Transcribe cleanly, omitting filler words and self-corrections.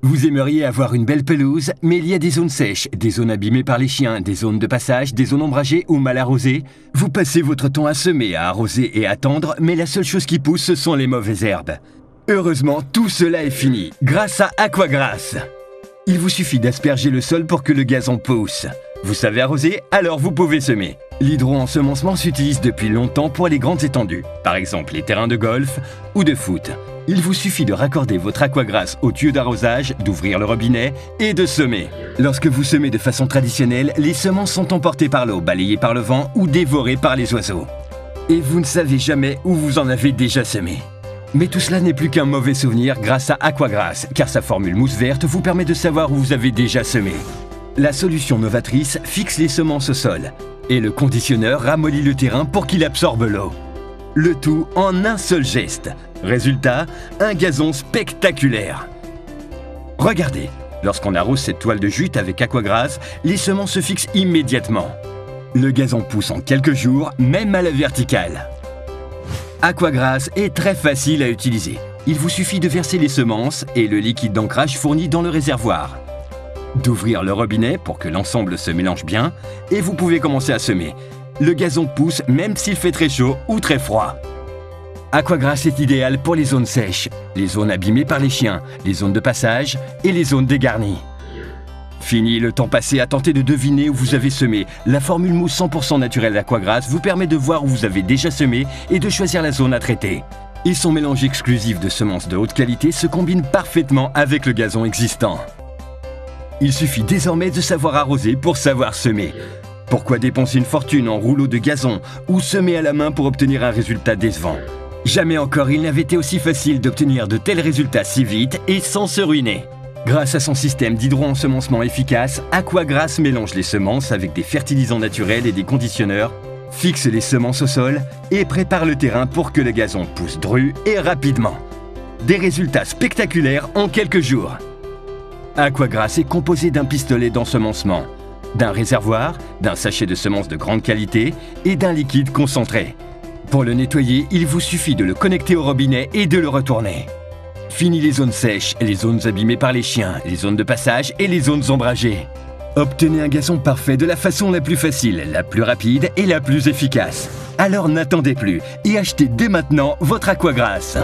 Vous aimeriez avoir une belle pelouse, mais il y a des zones sèches, des zones abîmées par les chiens, des zones de passage, des zones ombragées ou mal arrosées. Vous passez votre temps à semer, à arroser et à tendre, mais la seule chose qui pousse, ce sont les mauvaises herbes. Heureusement, tout cela est fini, grâce à Aquagrass. Il vous suffit d'asperger le sol pour que le gazon pousse. Vous savez arroser, alors vous pouvez semer. L'hydro-ensemencement s'utilise depuis longtemps pour les grandes étendues, par exemple les terrains de golf ou de foot. Il vous suffit de raccorder votre Aquagrass au tuyau d'arrosage, d'ouvrir le robinet et de semer. Lorsque vous semez de façon traditionnelle, les semences sont emportées par l'eau, balayées par le vent ou dévorées par les oiseaux. Et vous ne savez jamais où vous en avez déjà semé. Mais tout cela n'est plus qu'un mauvais souvenir grâce à Aquagrass, car sa formule mousse verte vous permet de savoir où vous avez déjà semé. La solution novatrice fixe les semences au sol, et le conditionneur ramollit le terrain pour qu'il absorbe l'eau. Le tout en un seul geste. Résultat, un gazon spectaculaire. Regardez, lorsqu'on arrose cette toile de jute avec Aquagrass, les semences se fixent immédiatement. Le gazon pousse en quelques jours, même à la verticale. Aquagrass est très facile à utiliser. Il vous suffit de verser les semences et le liquide d'ancrage fourni dans le réservoir. D'ouvrir le robinet pour que l'ensemble se mélange bien et vous pouvez commencer à semer. Le gazon pousse même s'il fait très chaud ou très froid. Aquagrass est idéal pour les zones sèches, les zones abîmées par les chiens, les zones de passage et les zones dégarnies. Fini le temps passé à tenter de deviner où vous avez semé. La formule mousse 100% naturelle d'Aquagrass vous permet de voir où vous avez déjà semé et de choisir la zone à traiter. Et son mélange exclusif de semences de haute qualité se combine parfaitement avec le gazon existant. Il suffit désormais de savoir arroser pour savoir semer. Pourquoi dépenser une fortune en rouleau de gazon ou semer à la main pour obtenir un résultat décevant? Jamais encore il n'avait été aussi facile d'obtenir de tels résultats si vite et sans se ruiner. Grâce à son système d'hydro-ensemencement efficace, Aquagrass mélange les semences avec des fertilisants naturels et des conditionneurs, fixe les semences au sol et prépare le terrain pour que le gazon pousse dru et rapidement. Des résultats spectaculaires en quelques jours. Aquagrass est composé d'un pistolet d'ensemencement, d'un réservoir, d'un sachet de semences de grande qualité et d'un liquide concentré. Pour le nettoyer, il vous suffit de le connecter au robinet et de le retourner. Fini les zones sèches, les zones abîmées par les chiens, les zones de passage et les zones ombragées. Obtenez un gazon parfait de la façon la plus facile, la plus rapide et la plus efficace. Alors n'attendez plus et achetez dès maintenant votre Aquagrass.